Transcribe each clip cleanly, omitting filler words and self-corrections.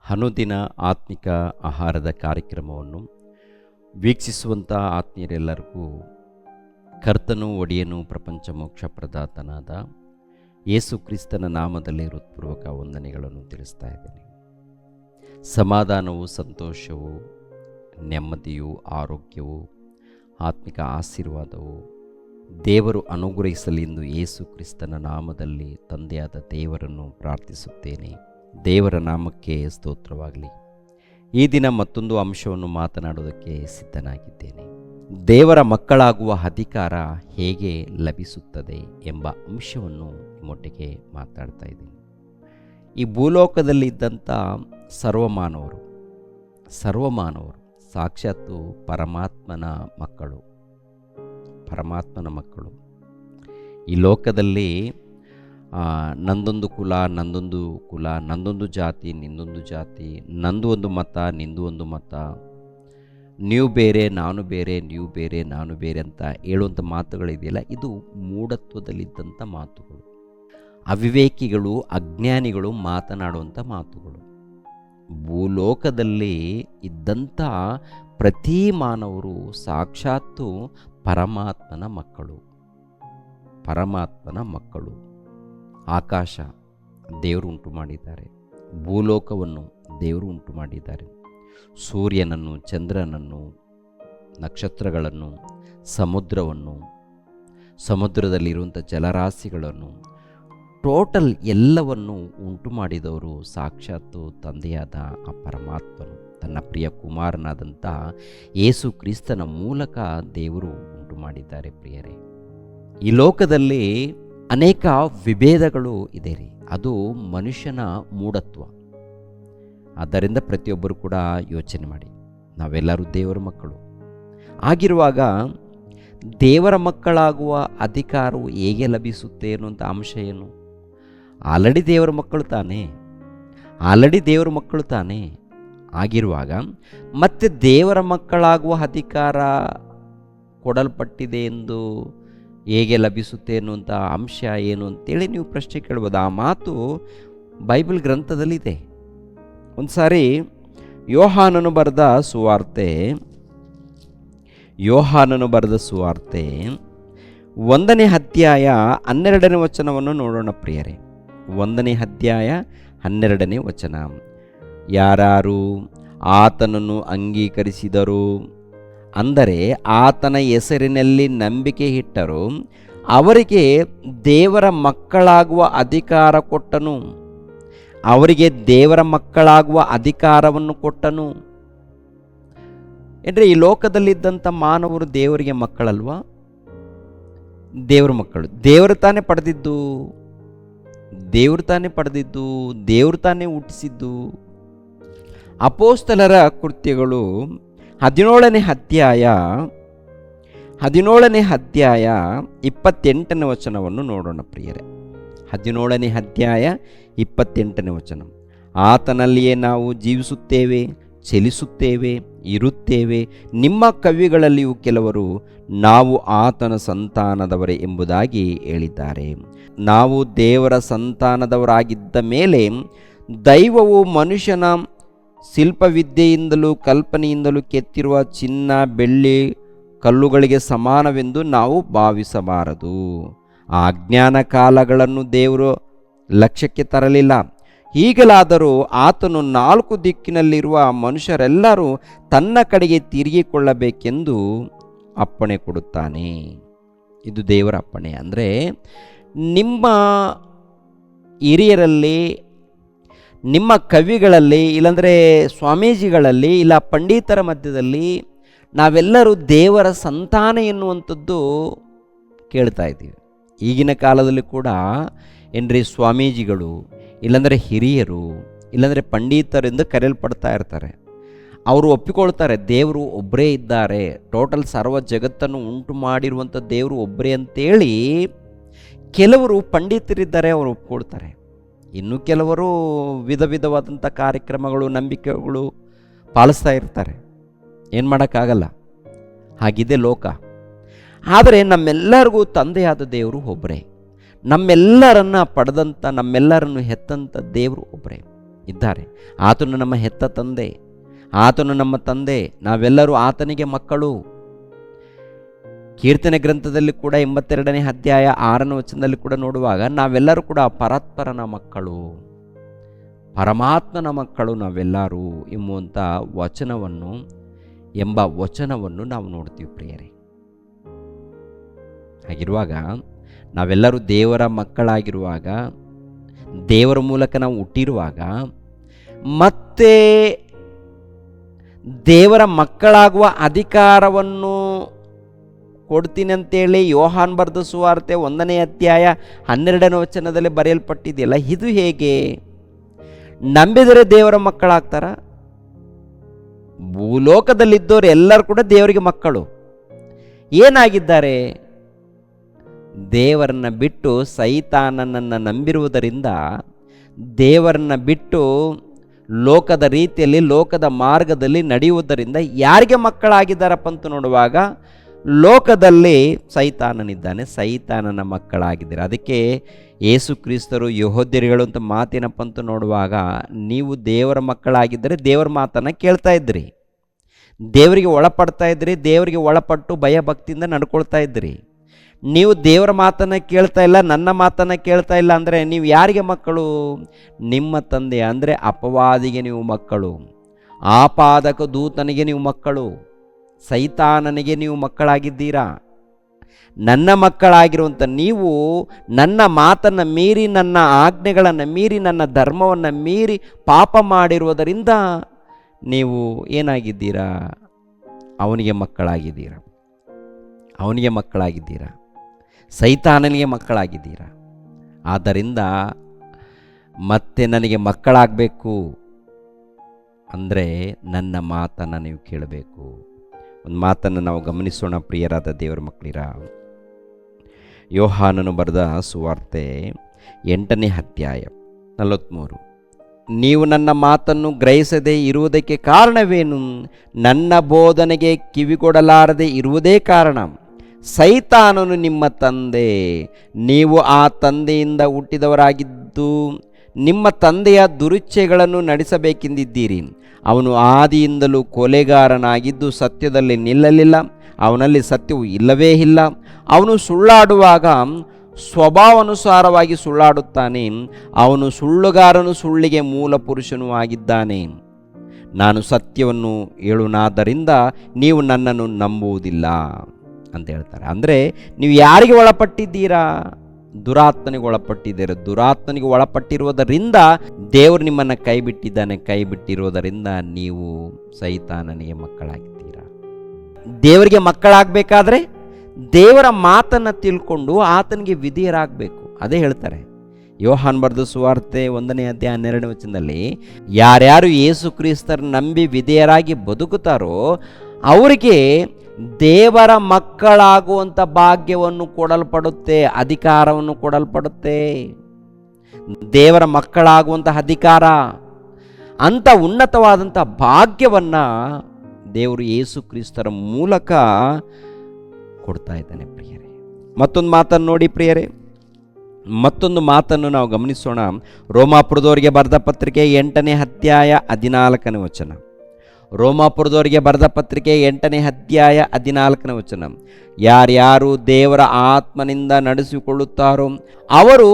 ಅನುದಿನ ಆತ್ಮಿಕ ಆಹಾರದ ಕಾರ್ಯಕ್ರಮವನ್ನು ವೀಕ್ಷಿಸುವಂಥ ಆತ್ಮೀಯರೆಲ್ಲರಿಗೂ ಕರ್ತನು ಒಡೆಯನು ಪ್ರಪಂಚ ಮೋಕ್ಷ ಪ್ರದಾತನಾದ ಯೇಸು ಕ್ರಿಸ್ತನ ನಾಮದಲ್ಲಿ ಹೃತ್ಪೂರ್ವಕ ವಂದನೆಗಳನ್ನು ತಿಳಿಸ್ತಾ ಇದ್ದೇನೆ. ಸಮಾಧಾನವು, ಸಂತೋಷವು, ನೆಮ್ಮದಿಯು, ಆರೋಗ್ಯವು, ಆತ್ಮಿಕ ಆಶೀರ್ವಾದವು ದೇವರು ಅನುಗ್ರಹಿಸಲೆಂದು ಯೇಸು ಕ್ರಿಸ್ತನ ನಾಮದಲ್ಲಿ ತಂದೆಯಾದ ದೇವರನ್ನು ಪ್ರಾರ್ಥಿಸುತ್ತೇನೆ. ದೇವರ ನಾಮಕ್ಕೆ ಸ್ತೋತ್ರವಾಗಲಿ. ಈ ದಿನ ಮತ್ತೊಂದು ಅಂಶವನ್ನು ಮಾತನಾಡೋದಕ್ಕೆ ಸಿದ್ಧನಾಗಿದ್ದೇನೆ. ದೇವರ ಮಕ್ಕಳಾಗುವ ಅಧಿಕಾರ ಹೇಗೆ ಲಭಿಸುತ್ತದೆ ಎಂಬ ಅಂಶವನ್ನು ನಿಮ್ಮೊಟ್ಟಿಗೆ ಮಾತಾಡ್ತಾ ಇದ್ದೀನಿ. ಈ ಭೂಲೋಕದಲ್ಲಿದ್ದಂಥ ಸರ್ವಮಾನವರು ಸಾಕ್ಷಾತ್ತು ಪರಮಾತ್ಮನ ಮಕ್ಕಳು. ಈ ಲೋಕದಲ್ಲಿ ನಂದೊಂದು ಕುಲ, ನಂದೊಂದು ಜಾತಿ, ನಿಂದೊಂದು ಜಾತಿ, ನಂದು ಒಂದು ಮತ, ನಿಂದು ಒಂದು ಮತ, ನೀವು ಬೇರೆ ನಾನು ಬೇರೆ, ನೀವು ಬೇರೆ ನಾನು ಬೇರೆ ಅಂತ ಹೇಳುವಂಥ ಮಾತುಗಳಿದೆಯಲ್ಲ, ಇದು ಮೂಢತ್ವದಲ್ಲಿದ್ದಂಥ ಮಾತುಗಳು, ಅವಿವೇಕಿಗಳು, ಅಜ್ಞಾನಿಗಳು ಮಾತನಾಡುವಂಥ ಮಾತುಗಳು. ಭೂಲೋಕದಲ್ಲಿ ಇದ್ದಂಥ ಪ್ರತಿ ಮಾನವರು ಸಾಕ್ಷಾತ್ತು ಪರಮಾತ್ಮನ ಮಕ್ಕಳು. ಆಕಾಶ ದೇವರು ಉಂಟು ಮಾಡಿದ್ದಾರೆ, ಭೂಲೋಕವನ್ನು ದೇವರು ಉಂಟು ಮಾಡಿದ್ದಾರೆ, ಸೂರ್ಯನನ್ನು, ಚಂದ್ರನನ್ನು, ನಕ್ಷತ್ರಗಳನ್ನು, ಸಮುದ್ರವನ್ನು, ಸಮುದ್ರದಲ್ಲಿರುವಂಥ ಜಲರಾಶಿಗಳನ್ನು, ಟೋಟಲ್ ಎಲ್ಲವನ್ನು ಉಂಟು ಮಾಡಿದವರು ಸಾಕ್ಷಾತ್ತು ತಂದೆಯಾದ ಆ ಪರಮಾತ್ಮನು. ತನ್ನ ಪ್ರಿಯ ಕುಮಾರನಾದಂಥ ಯೇಸು ಕ್ರಿಸ್ತನ ಮೂಲಕ ದೇವರು ಉಂಟು ಮಾಡಿದ್ದಾರೆ. ಪ್ರಿಯರೇ, ಈ ಲೋಕದಲ್ಲಿ ಅನೇಕ ವಿಭೇದಗಳು ಇದೆ ರೀ. ಅದು ಮನುಷ್ಯನ ಮೂಢತ್ವ. ಆದ್ದರಿಂದ ಪ್ರತಿಯೊಬ್ಬರು ಕೂಡ ಯೋಚನೆ ಮಾಡಿ, ನಾವೆಲ್ಲರೂ ದೇವರ ಮಕ್ಕಳು ಆಗಿರುವಾಗ ದೇವರ ಮಕ್ಕಳಾಗುವ ಅಧಿಕಾರವು ಹೇಗೆ ಲಭಿಸುತ್ತೆ ಅನ್ನುವಂಥ ಅಂಶ ಏನು? ಆಲ್ರೆಡಿ ದೇವರ ಮಕ್ಕಳು ತಾನೇ ಆಗಿರುವಾಗ ಮತ್ತೆ ದೇವರ ಮಕ್ಕಳಾಗುವ ಅಧಿಕಾರ ಕೊಡಲ್ಪಟ್ಟಿದೆ ಎಂದು ಹೇಗೆ ಲಭಿಸುತ್ತೆ ಅನ್ನುವಂಥ ಅಂಶ ಏನು ಅಂತೇಳಿ ನೀವು ಪ್ರಶ್ನೆ ಕೇಳ್ಬೋದು. ಆ ಮಾತು ಬೈಬಲ್ ಗ್ರಂಥದಲ್ಲಿದೆ. ಒಂದು ಸಾರಿ ಯೋಹಾನನು ಬರೆದ ಸುವಾರ್ತೆ 1ನೇ ಅಧ್ಯಾಯ 12ನೇ ವಚನವನ್ನು ನೋಡೋಣ ಪ್ರಿಯರೇ. 1ನೇ ಅಧ್ಯಾಯ 12ನೇ ವಚನ. ಯಾರು ಆತನನ್ನು ಅಂಗೀಕರಿಸಿದರು, ಅಂದರೆ ಆತನ ಹೆಸರಿನಲ್ಲಿ ನಂಬಿಕೆ ಇಟ್ಟರು, ಅವರಿಗೆ ದೇವರ ಮಕ್ಕಳಾಗುವ ಅಧಿಕಾರ ಕೊಟ್ಟನು. ಅವರಿಗೆ ದೇವರ ಮಕ್ಕಳಾಗುವ ಅಧಿಕಾರವನ್ನು ಕೊಟ್ಟನು. ಅಂದರೆ ಈ ಲೋಕದಲ್ಲಿದ್ದಂಥ ಮಾನವರು ದೇವರಿಗೆ ಮಕ್ಕಳಲ್ವಾ? ದೇವರ ಮಕ್ಕಳು. ದೇವರು ತಾನೇ ಪಡೆದಿದ್ದು, ದೇವರು ತಾನೇ ಹುಟ್ಟಿಸಿದ್ದು. ಅಪೋಸ್ತಲರ ಕೃತ್ಯಗಳು 17ನೇ ಅಧ್ಯಾಯ 28ನೇ ವಚನವನ್ನು ನೋಡೋಣ ಪ್ರಿಯರೇ. 17ನೇ ಅಧ್ಯಾಯ 28ನೇ ವಚನ. ಆತನಲ್ಲಿಯೇ ನಾವು ಜೀವಿಸುತ್ತೇವೆ, ಚಲಿಸುತ್ತೇವೆ, ಇರುತ್ತೇವೆ. ನಿಮ್ಮ ಕವಿಗಳಲ್ಲಿಯೂ ಕೆಲವರು ನಾವು ಆತನ ಸಂತಾನದವರೇ ಎಂಬುದಾಗಿ ಹೇಳಿದ್ದಾರೆ. ನಾವು ದೇವರ ಸಂತಾನದವರಾಗಿದ್ದ ಮೇಲೆ ದೈವವು ಮನುಷ್ಯನ ಶಿಲ್ಪವಿದ್ಯೆಯಿಂದಲೂ ಕಲ್ಪನೆಯಿಂದಲೂ ಕೆತ್ತಿರುವ ಚಿನ್ನ, ಬೆಳ್ಳಿ, ಕಲ್ಲುಗಳಿಗೆ ಸಮಾನವೆಂದು ನಾವು ಭಾವಿಸಬಾರದು. ಆ ಅಜ್ಞಾನ ಕಾಲಗಳನ್ನು ದೇವರು ಲಕ್ಷ್ಯಕ್ಕೆ ತರಲಿಲ್ಲ. ಈಗಲಾದರೂ ಆತನು 4 ದಿಕ್ಕಿನಲ್ಲಿರುವ ಮನುಷ್ಯರೆಲ್ಲರೂ ತನ್ನ ಕಡೆಗೆ ತಿರುಗಿಕೊಳ್ಳಬೇಕೆಂದು ಅಪ್ಪಣೆ ಕೊಡುತ್ತಾನೆ. ಇದು ದೇವರ ಅಪ್ಪಣೆ. ಅಂದರೆ ನಿಮ್ಮ ಹಿರಿಯರಲ್ಲಿ, ನಿಮ್ಮ ಕವಿಗಳಲ್ಲಿ, ಇಲ್ಲಾಂದರೆ ಸ್ವಾಮೀಜಿಗಳಲ್ಲಿ, ಇಲ್ಲ ಪಂಡಿತರ ಮಧ್ಯದಲ್ಲಿ ನಾವೆಲ್ಲರೂ ದೇವರ ಸಂತಾನ ಎನ್ನುವಂಥದ್ದು ಕೇಳ್ತಾ ಇದ್ದೀವಿ. ಈಗಿನ ಕಾಲದಲ್ಲಿ ಕೂಡ ಏನ್ರಿ ಸ್ವಾಮೀಜಿಗಳು, ಇಲ್ಲಾಂದರೆ ಹಿರಿಯರು, ಇಲ್ಲಾಂದರೆ ಪಂಡಿತರೆಂದು ಕರೆಯಲ್ಪಡ್ತಾ ಇರ್ತಾರೆ. ಅವರು ಒಪ್ಪಿಕೊಳ್ತಾರೆ ದೇವರು ಒಬ್ಬರೇ ಇದ್ದಾರೆ, ಟೋಟಲ್ ಸರ್ವ ಜಗತ್ತನ್ನು ಉಂಟು ಮಾಡಿರುವಂಥ ದೇವರು ಒಬ್ಬರೇ ಅಂತೇಳಿ ಕೆಲವರು ಪಂಡಿತರಿದ್ದಾರೆ, ಅವರು ಒಪ್ಕೊಳ್ತಾರೆ. ಇನ್ನು ಕೆಲವರು ವಿಧವಾದಂಥ ಕಾರ್ಯಕ್ರಮಗಳು, ನಂಬಿಕೆಗಳು ಪಾಲಿಸ್ತಾ ಇರ್ತಾರೆ. ಏನು ಮಾಡೋಕ್ಕಾಗಲ್ಲ, ಹಾಗಿದೆ ಲೋಕ. ಆದರೆ ನಮ್ಮೆಲ್ಲರಿಗೂ ತಂದೆಯಾದ ದೇವರು ಒಬ್ಬರೇ. ನಮ್ಮೆಲ್ಲರನ್ನ ಪಡೆದಂಥ, ನಮ್ಮೆಲ್ಲರನ್ನು ಹೆತ್ತಂಥ ದೇವರು ಒಬ್ಬರೇ. ಇದ್ದಾರೆ. ಆತನು ನಮ್ಮ ಹೆತ್ತ ತಂದೆ, ಆತನು ನಮ್ಮ ತಂದೆ, ನಾವೆಲ್ಲರೂ ಆತನಿಗೆ ಮಕ್ಕಳು. ಕೀರ್ತನೆ ಗ್ರಂಥದಲ್ಲಿ ಕೂಡ 82ನೇ ಅಧ್ಯಾಯ 6ನೇ ವಚನದಲ್ಲಿ ಕೂಡ ನೋಡುವಾಗ ನಾವೆಲ್ಲರೂ ಕೂಡ ಪರಸ್ಪರನ ಮಕ್ಕಳು, ಪರಮಾತ್ಮನ ಮಕ್ಕಳು ನಾವೆಲ್ಲರೂ ಎಂಬ ವಚನವನ್ನು ನಾವು ನೋಡ್ತೀವಿ ಪ್ರಿಯರೇ. ಹಾಗಿರುವಾಗ ನಾವೆಲ್ಲರೂ ದೇವರ ಮಕ್ಕಳಾಗಿರುವಾಗ, ದೇವರ ಮೂಲಕ ನಾವು ಹುಟ್ಟಿರುವಾಗ, ಮತ್ತೆ ದೇವರ ಮಕ್ಕಳಾಗುವ ಅಧಿಕಾರವನ್ನು ಕೊಡ್ತೀನಿ ಅಂತೇಳಿ ಯೋಹಾನ್ ಬರೆದ ಸುವಾರ್ತೆ 1ನೇ ಅಧ್ಯಾಯ 12ನೇ ವಚನದಲ್ಲಿ ಬರೆಯಲ್ಪಟ್ಟಿದೆಯಲ್ಲ, ಇದು ಹೇಗೆ? ನಂಬಿದರೆ ದೇವರ ಮಕ್ಕಳಾಗ್ತಾರ? ಭೂಲೋಕದಲ್ಲಿದ್ದವರು ಎಲ್ಲರೂ ಕೂಡ ದೇವರಿಗೆ ಮಕ್ಕಳು. ಏನಾಗಿದ್ದಾರೆ? ದೇವರನ್ನ ಬಿಟ್ಟು ಸೈತಾನನನ್ನು ನಂಬಿರುವುದರಿಂದ, ದೇವರನ್ನ ಬಿಟ್ಟು ಲೋಕದ ರೀತಿಯಲ್ಲಿ, ಲೋಕದ ಮಾರ್ಗದಲ್ಲಿ ನಡೆಯುವುದರಿಂದ ಯಾರಿಗೆ ಮಕ್ಕಳಾಗಿದ್ದಾರಪ್ಪ ಅಂತ ನೋಡುವಾಗ, ಲೋಕದಲ್ಲಿ ಸೈತಾನನಿದ್ದಾನೆ, ಸೈತಾನನ ಮಕ್ಕಳಾಗಿದ್ದಾರೆ. ಅದಕ್ಕೆ ಯೇಸು ಕ್ರಿಸ್ತರು ಯೆಹೂದ್ಯರು ಅಂತ ಮಾತೇನಪ್ಪ ಅಂತ ನೋಡುವಾಗ, ನೀವು ದೇವರ ಮಕ್ಕಳಾಗಿದ್ದರೆ ದೇವರ ಮಾತನ್ನು ಕೇಳ್ತಾ ಇದ್ರಿ, ದೇವರಿಗೆ ಒಳಪಡ್ತಾ ಇದ್ರಿ, ದೇವರಿಗೆ ಒಳಪಟ್ಟು ಭಯಭಕ್ತಿಯಿಂದ ನಡ್ಕೊಳ್ತಾ ಇದ್ರಿ. ನೀವು ದೇವರ ಮಾತನ್ನು ಕೇಳ್ತಾ ಇಲ್ಲ, ನನ್ನ ಮಾತನ್ನು ಕೇಳ್ತಾ ಇಲ್ಲ ಅಂದರೆ ನೀವು ಯಾರಿಗೆ ಮಕ್ಕಳು? ನಿಮ್ಮ ತಂದೆ ಅಂದರೆ ಅಪವಾದಿಗೆ ನೀವು ಮಕ್ಕಳು, ಆಪಾದಕ ದೂತನಿಗೆ ನೀವು ಮಕ್ಕಳು, ಸೈತಾನನಿಗೆ ನೀವು ಮಕ್ಕಳಾಗಿದ್ದೀರಾ. ನನ್ನ ಮಕ್ಕಳಾಗಿರುವಂಥ ನೀವು ನನ್ನ ಮಾತನ್ನು ಮೀರಿ, ನನ್ನ ಆಜ್ಞೆಗಳನ್ನು ಮೀರಿ, ನನ್ನ ಧರ್ಮವನ್ನು ಮೀರಿ ಪಾಪ ಮಾಡಿರುವುದರಿಂದ ನೀವು ಏನಾಗಿದ್ದೀರಾ? ಅವನಿಗೆ ಮಕ್ಕಳಾಗಿದ್ದೀರಾ, ಅವನಿಗೆ ಮಕ್ಕಳಾಗಿದ್ದೀರಾ, ಸೈತಾನನಿಗೆ ಮಕ್ಕಳಾಗಿದ್ದೀರಾ. ಆದ್ದರಿಂದ ಮತ್ತೆ ನನಗೆ ಮಕ್ಕಳಾಗಬೇಕು ಅಂದರೆ ನನ್ನ ಮಾತನ್ನು ನೀವು ಕೇಳಬೇಕು. ಒಂದು ಮಾತನ್ನು ನಾವು ಗಮನಿಸೋಣ ಪ್ರಿಯರಾದ ದೇವರ ಮಕ್ಕಳಿರ. ಯೋಹಾನನು ಬರೆದ ಸುವಾರ್ತೆ 8ನೇ ಅಧ್ಯಾಯ 43. ನೀವು ನನ್ನ ಮಾತನ್ನು ಗ್ರಹಿಸದೆ ಇರುವುದಕ್ಕೆ ಕಾರಣವೇನು? ನನ್ನ ಬೋಧನೆಗೆ ಕಿವಿಗೊಡಲಾರದೆ ಇರುವುದೇ ಕಾರಣ. ಸೈತಾನನು ನಿಮ್ಮ ತಂದೆ, ನೀವು ಆ ತಂದೆಯಿಂದ ಹುಟ್ಟಿದವರಾಗಿದ್ದು ನಿಮ್ಮ ತಂದೆಯ ದುರಿಚ್ಛೆಗಳನ್ನು ನಡೆಸಬೇಕೆಂದಿದ್ದೀರಿ. ಅವನು ಆದಿಯಿಂದಲೂ ಕೊಲೆಗಾರನಾಗಿದ್ದು ಸತ್ಯದಲ್ಲಿ ನಿಲ್ಲಲಿಲ್ಲ, ಅವನಲ್ಲಿ ಸತ್ಯವು ಇಲ್ಲವೇ ಇಲ್ಲ. ಅವನು ಸುಳ್ಳಾಡುವಾಗ ಸ್ವಭಾವಾನುಸಾರವಾಗಿ ಸುಳ್ಳಾಡುತ್ತಾನೆ, ಅವನು ಸುಳ್ಳುಗಾರನು, ಸುಳ್ಳಿಗೆ ಮೂಲ ಪುರುಷನೂ ಆಗಿದ್ದಾನೆ. ನಾನು ಸತ್ಯವನ್ನು ಹೇಳುವುದಾದ್ದರಿಂದ ನೀವು ನನ್ನನ್ನು ನಂಬುವುದಿಲ್ಲ ಅಂತ ಹೇಳ್ತಾರೆ. ಅಂದರೆ ನೀವು ಯಾರಿಗೆ ಒಳಪಟ್ಟಿದ್ದೀರಾ? ದುರಾತ್ಮನಿಗೆ ಒಳಪಟ್ಟಿದ್ದೀರ. ದುರಾತ್ಮನಿಗೆ ಒಳಪಟ್ಟಿರುವುದರಿಂದ ದೇವರು ನಿಮ್ಮನ್ನು ಕೈ ಬಿಟ್ಟಿದ್ದಾನೆ. ಕೈ ಬಿಟ್ಟಿರುವುದರಿಂದ ನೀವು ಸೈತಾನನಿಗೆ ಮಕ್ಕಳಾಗಿದ್ದೀರಾ. ದೇವರಿಗೆ ಮಕ್ಕಳಾಗಬೇಕಾದ್ರೆ ದೇವರ ಮಾತನ್ನು ತಿಳ್ಕೊಂಡು ಆತನಿಗೆ ವಿಧೇಯರಾಗಬೇಕು. ಅದೇ ಹೇಳ್ತಾರೆ ಯೋಹಾನ್ ಬರೆದ ಸುವಾರ್ತೆ 1ನೇ ಅಧ್ಯಾಯ 12ನೇ ವಚನದಲ್ಲಿ, ಯಾರ್ಯಾರು ಯೇಸು ಕ್ರಿಸ್ತರ ನಂಬಿ ವಿಧೇಯರಾಗಿ ಬದುಕುತ್ತಾರೋ ಅವರಿಗೆ ದೇವರ ಮಕ್ಕಳಾಗುವಂಥ ಭಾಗ್ಯವನ್ನು ಕೊಡಲ್ಪಡುತ್ತೆ, ಅಧಿಕಾರವನ್ನು ಕೊಡಲ್ಪಡುತ್ತೆ. ದೇವರ ಮಕ್ಕಳಾಗುವಂಥ ಅಧಿಕಾರ, ಅಂಥ ಉನ್ನತವಾದಂಥ ಭಾಗ್ಯವನ್ನು ದೇವರು ಯೇಸು ಕ್ರಿಸ್ತರ ಮೂಲಕ ಕೊಡ್ತಾ ಇದ್ದಾನೆ ಪ್ರಿಯರೇ. ಮತ್ತೊಂದು ಮಾತನ್ನು ನೋಡಿ ಪ್ರಿಯರೇ, ಮತ್ತೊಂದು ಮಾತನ್ನು ನಾವು ಗಮನಿಸೋಣ. ರೋಮಾಪುರದವರಿಗೆ ಬರೆದ ಪತ್ರಿಕೆ 8ನೇ ಅಧ್ಯಾಯ 14ನೇ ವಚನ. ರೋಮಾಪುರದವರಿಗೆ ಬರೆದ ಪತ್ರಿಕೆ 8ನೇ ಅಧ್ಯಾಯ 14ನೇ ವಚನ. ಯಾರ್ಯಾರು ದೇವರ ಆತ್ಮನಿಂದ ನಡೆಸಿಕೊಳ್ಳುತ್ತಾರೋ ಅವರು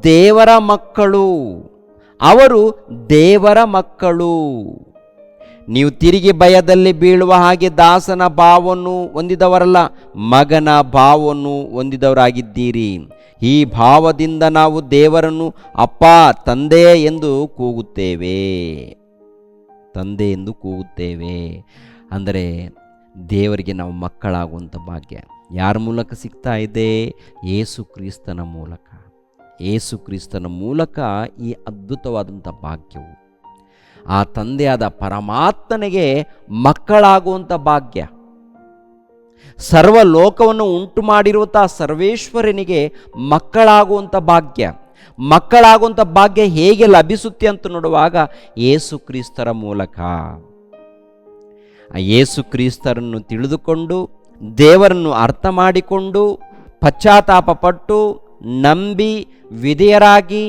ದೇವರ ಮಕ್ಕಳು, ಅವರು ದೇವರ ಮಕ್ಕಳು. ನೀವು ತಿರುಗಿ ಭಯದಲ್ಲಿ ಬೀಳುವ ಹಾಗೆ ದಾಸನ ಭಾವವನ್ನು ಹೊಂದಿದವರಲ್ಲ, ಮಗನ ಭಾವವನ್ನು ಹೊಂದಿದವರಾಗಿದ್ದೀರಿ. ಈ ಭಾವದಿಂದ ನಾವು ದೇವರನ್ನು ಅಪ್ಪ, ತಂದೆ ಎಂದು ಕೂಗುತ್ತೇವೆ. ತಂದೆ ಎಂದು ಕೂಗುತ್ತೇವೆ ಅಂದರೆ ದೇವರಿಗೆ ನಾವು ಮಕ್ಕಳಾಗುವಂಥ ಭಾಗ್ಯ ಯಾರ ಮೂಲಕ ಸಿಗ್ತಾ ಇದೆ? ಯೇಸು ಕ್ರಿಸ್ತನ ಮೂಲಕ. ಯೇಸು ಕ್ರಿಸ್ತನ ಮೂಲಕ ಈ ಅದ್ಭುತವಾದಂಥ ಭಾಗ್ಯವು ಆ ತಂದೆಯಾದ ಪರಮಾತ್ಮನಿಗೆ ಮಕ್ಕಳಾಗುವಂಥ ಭಾಗ್ಯ, ಸರ್ವ ಲೋಕವನ್ನು ಉಂಟು ಮಾಡಿರುವಂಥ ಸರ್ವೇಶ್ವರನಿಗೆ ಮಕ್ಕಳಾಗುವಂಥ ಭಾಗ್ಯ. ಮಕ್ಕಳಾಗುವಂಥ ಭಾಗ್ಯ ಹೇಗೆ ಲಭಿಸುತ್ತೆ ಅಂತ ನೋಡುವಾಗ ಯೇಸು ಕ್ರಿಸ್ತರ ಮೂಲಕ. ಆ ಯೇಸು ಕ್ರಿಸ್ತರನ್ನು ತಿಳಿದುಕೊಂಡು, ದೇವರನ್ನು ಅರ್ಥ ಮಾಡಿಕೊಂಡು, ಪಶ್ಚಾತ್ತಾಪ ಪಟ್ಟು, ನಂಬಿ, ವಿಧೇಯರಾಗಿ,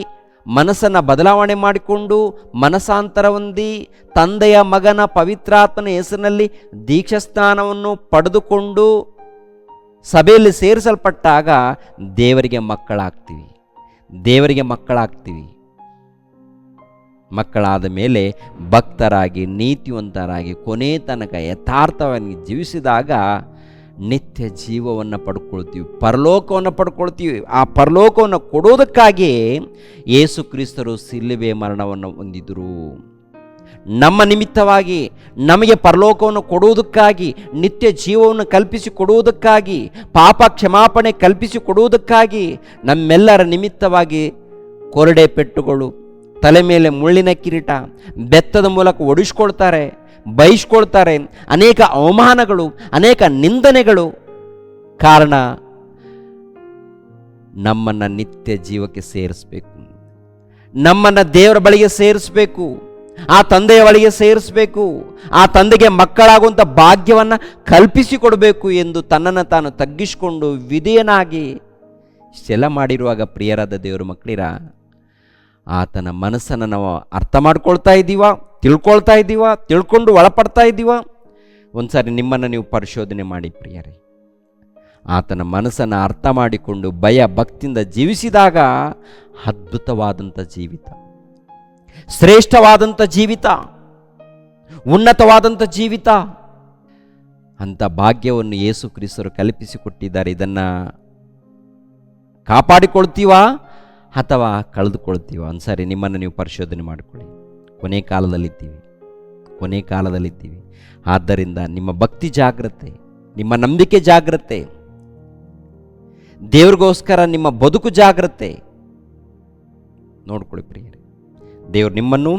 ಮನಸ್ಸನ್ನು ಬದಲಾವಣೆ ಮಾಡಿಕೊಂಡು ಮನಸಾಂತರ ಹೊಂದಿ ತಂದೆಯ ಮಗನ ಪವಿತ್ರಾತ್ಮನ ಹೆಸರಿನಲ್ಲಿ ದೀಕ್ಷಾಸ್ನಾನವನ್ನು ಪಡೆದುಕೊಂಡು ಸಭೆಯಲ್ಲಿ ಸೇರಿಸಲ್ಪಟ್ಟಾಗ ದೇವರಿಗೆ ಮಕ್ಕಳಾಗ್ತೀವಿ. ಮಕ್ಕಳಾದ ಮೇಲೆ ಭಕ್ತರಾಗಿ ನೀತಿವಂತರಾಗಿ ಕೊನೆ ತನಕ ಯಥಾರ್ಥವಾಗಿ ಜೀವಿಸಿದಾಗ ನಿತ್ಯ ಜೀವವನ್ನು ಪಡ್ಕೊಳ್ತೀವಿ, ಪರಲೋಕವನ್ನು ಪಡ್ಕೊಳ್ತೀವಿ. ಆ ಪರಲೋಕವನ್ನು ಕೊಡೋದಕ್ಕಾಗಿ ಯೇಸು ಕ್ರಿಸ್ತರು ಶಿಲುಬೆ ಮರಣವನ್ನು ಹೊಂದಿದರು. ನಮ್ಮ ನಿಮಿತ್ತವಾಗಿ ನಮಗೆ ಪರಲೋಕವನ್ನು ಕೊಡುವುದಕ್ಕಾಗಿ, ನಿತ್ಯ ಜೀವವನ್ನು ಕಲ್ಪಿಸಿ ಕೊಡುವುದಕ್ಕಾಗಿ, ಪಾಪ ಕ್ಷಮಾಪಣೆ ಕಲ್ಪಿಸಿ ಕೊಡುವುದಕ್ಕಾಗಿ ನಮ್ಮೆಲ್ಲರ ನಿಮಿತ್ತವಾಗಿ ಕೊರಡೆ ಪೆಟ್ಟುಗಳು, ತಲೆ ಮೇಲೆ ಮುಳ್ಳಿನ ಕಿರೀಟ, ಬೆತ್ತದ ಮೂಲಕ ಒಡಿಸ್ಕೊಳ್ತಾರೆ, ಬಯಸ್ಕೊಳ್ತಾರೆ, ಅನೇಕ ಅವಮಾನಗಳು, ಅನೇಕ ನಿಂದನೆಗಳು. ಕಾರಣ ನಮ್ಮನ್ನು ನಿತ್ಯ ಜೀವಕ್ಕೆ ಸೇರಿಸಬೇಕು, ನಮ್ಮನ್ನು ದೇವರ ಬಳಿಗೆ ಸೇರಿಸಬೇಕು, ಆ ತಂದೆಯ ಬಳಿಗೆ ಸೇರಿಸಬೇಕು, ಆ ತಂದೆಗೆ ಮಕ್ಕಳಾಗುವಂಥ ಭಾಗ್ಯವನ್ನು ಕಲ್ಪಿಸಿಕೊಡಬೇಕು ಎಂದು ತನ್ನನ್ನು ತಾನು ತಗ್ಗಿಸಿಕೊಂಡು ವಿಧೇಯನಾಗಿ ಇಷ್ಟೆಲ್ಲ ಮಾಡಿರುವಾಗ ಪ್ರಿಯರಾದ ದೇವರ ಮಕ್ಕಳಿರ, ಆತನ ಮನಸ್ಸನ್ನು ನಾವು ಅರ್ಥ ಮಾಡ್ಕೊಳ್ತಾ ಇದ್ದೀವ, ತಿಳ್ಕೊಂಡು ಒಳಪಡ್ತಾ ಇದ್ದೀವ? ಒಂದ್ಸಾರಿ ನಿಮ್ಮನ್ನು ನೀವು ಪರಿಶೋಧನೆ ಮಾಡಿ ಪ್ರಿಯರೇ. ಆತನ ಮನಸ್ಸನ್ನು ಅರ್ಥ ಮಾಡಿಕೊಂಡು ಭಯ ಭಕ್ತಿಯಿಂದ ಜೀವಿಸಿದಾಗ ಅದ್ಭುತವಾದಂಥ ಜೀವಿತ, ಶ್ರೇಷ್ಠವಾದಂಥ ಜೀವಿತ, ಉನ್ನತವಾದಂಥ ಜೀವಿತ, ಅಂಥ ಭಾಗ್ಯವನ್ನು ಯೇಸು ಕ್ರಿಸ್ತರು ಕಲ್ಪಿಸಿಕೊಟ್ಟಿದ್ದಾರೆ. ಇದನ್ನು ಕಾಪಾಡಿಕೊಳ್ತೀವಾ ಅಥವಾ ಕಳೆದುಕೊಳ್ತೀವ? ಒಂದ್ಸಾರಿ ನಿಮ್ಮನ್ನು ನೀವು ಪರಿಶೋಧನೆ ಮಾಡಿಕೊಳ್ಳಿ. ಕೊನೆ ಕಾಲದಲ್ಲಿದ್ದೀವಿ. ಆದ್ದರಿಂದ ನಿಮ್ಮ ಭಕ್ತಿ ಜಾಗ್ರತೆ, ನಿಮ್ಮ ನಂಬಿಕೆ ಜಾಗ್ರತೆ, ದೇವ್ರಿಗೋಸ್ಕರ ನಿಮ್ಮ ಬದುಕು ಜಾಗ್ರತೆ ನೋಡ್ಕೊಳ್ಳಿ ಪ್ರಿಯರೇ. ದೇವರು ನಿಮ್ಮನ್ನು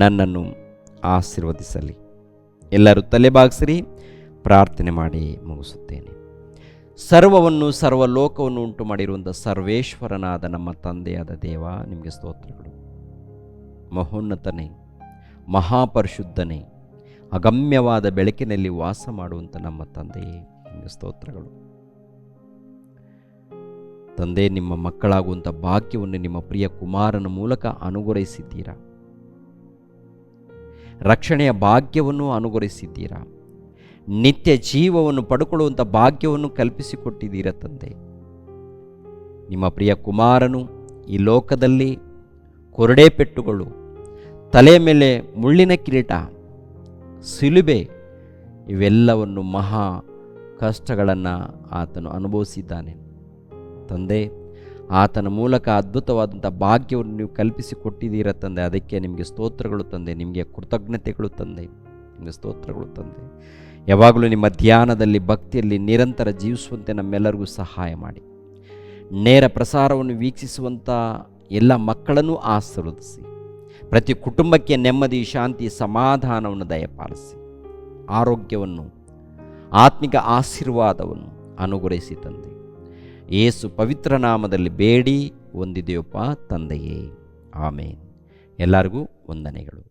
ನನ್ನನ್ನು ಆಶೀರ್ವದಿಸಲಿ. ಎಲ್ಲರೂ ತಲೆಬಾಗಿಸಿರಿ, ಪ್ರಾರ್ಥನೆ ಮಾಡಿ ಮುಗಿಸುತ್ತೇನೆ. ಸರ್ವವನ್ನು ಸರ್ವಲೋಕವನ್ನು ಉಂಟು ಮಾಡಿರುವಂಥ ಸರ್ವೇಶ್ವರನಾದ ನಮ್ಮ ತಂದೆಯಾದ ದೇವ, ನಿಮಗೆ ಸ್ತೋತ್ರಗಳು. ಮಹೋನ್ನತನೇ, ಮಹಾಪರಿಶುದ್ಧನೇ, ಅಗಮ್ಯವಾದ ಬೆಳಕಿನಲ್ಲಿ ವಾಸ ಮಾಡುವಂಥ ನಮ್ಮ ತಂದೆಯೇ, ನಿಮಗೆ ಸ್ತೋತ್ರಗಳು. ತಂದೆ, ನಿಮ್ಮ ಮಕ್ಕಳಾಗುವಂಥ ಭಾಗ್ಯವನ್ನು ನಿಮ್ಮ ಪ್ರಿಯ ಕುಮಾರನ ಮೂಲಕ ಅನುಗ್ರಹಿಸಿದ್ದೀರಾ. ರಕ್ಷಣೆಯ ಭಾಗ್ಯವನ್ನು ಅನುಗ್ರಹಿಸಿದ್ದೀರಾ. ನಿತ್ಯ ಜೀವವನ್ನು ಪಡ್ಕೊಳ್ಳುವಂಥ ಭಾಗ್ಯವನ್ನು ಕಲ್ಪಿಸಿಕೊಟ್ಟಿದ್ದೀರಾ ತಂದೆ. ನಿಮ್ಮ ಪ್ರಿಯ ಕುಮಾರನು ಈ ಲೋಕದಲ್ಲಿ ಕೊರಡೆ ಪೆಟ್ಟುಗಳು, ತಲೆಯ ಮೇಲೆ ಮುಳ್ಳಿನ ಕಿರೀಟ, ಶಿಲುಬೆ, ಇವೆಲ್ಲವನ್ನು ಮಹಾ ಕಷ್ಟಗಳನ್ನು ಆತನು ಅನುಭವಿಸಿದ್ದಾನೆ ತಂದೆ. ಆತನ ಮೂಲಕ ಅದ್ಭುತವಾದಂಥ ಭಾಗ್ಯವನ್ನು ನೀವು ಕಲ್ಪಿಸಿಕೊಟ್ಟಿದ್ದೀರಾ ತಂದೆ. ಅದಕ್ಕೆ ನಿಮಗೆ ಸ್ತೋತ್ರಗಳು ತಂದೆ, ನಿಮಗೆ ಕೃತಜ್ಞತೆಗಳು ತಂದೆ, ನಿಮಗೆ ಸ್ತೋತ್ರಗಳು ತಂದೆ. ಯಾವಾಗಲೂ ನಿಮ್ಮ ಧ್ಯಾನದಲ್ಲಿ ಭಕ್ತಿಯಲ್ಲಿ ನಿರಂತರ ಜೀವಿಸುವಂತೆ ನಮ್ಮೆಲ್ಲರಿಗೂ ಸಹಾಯ ಮಾಡಿ. ನೇರ ಪ್ರಸಾರವನ್ನು ವೀಕ್ಷಿಸುವಂಥ ಎಲ್ಲ ಮಕ್ಕಳನ್ನು ಆಶೀರ್ವದಿಸಿ. ಪ್ರತಿ ಕುಟುಂಬಕ್ಕೆ ನೆಮ್ಮದಿ, ಶಾಂತಿ, ಸಮಾಧಾನವನ್ನು ದಯಪಾಲಿಸಿ. ಆರೋಗ್ಯವನ್ನು, ಆತ್ಮಿಕ ಆಶೀರ್ವಾದವನ್ನು ಅನುಗ್ರಹಿಸಿ ತಂದೆ. ಯೇಸು ಪವಿತ್ರ ನಾಮದಲ್ಲಿ ಬೇಡಿ ಹೊಂದಿದೆಯಪ್ಪ ತಂದೆಯೇ, ಆಮೇನ್. ಎಲ್ಲರಿಗೂ ವಂದನೆಗಳು.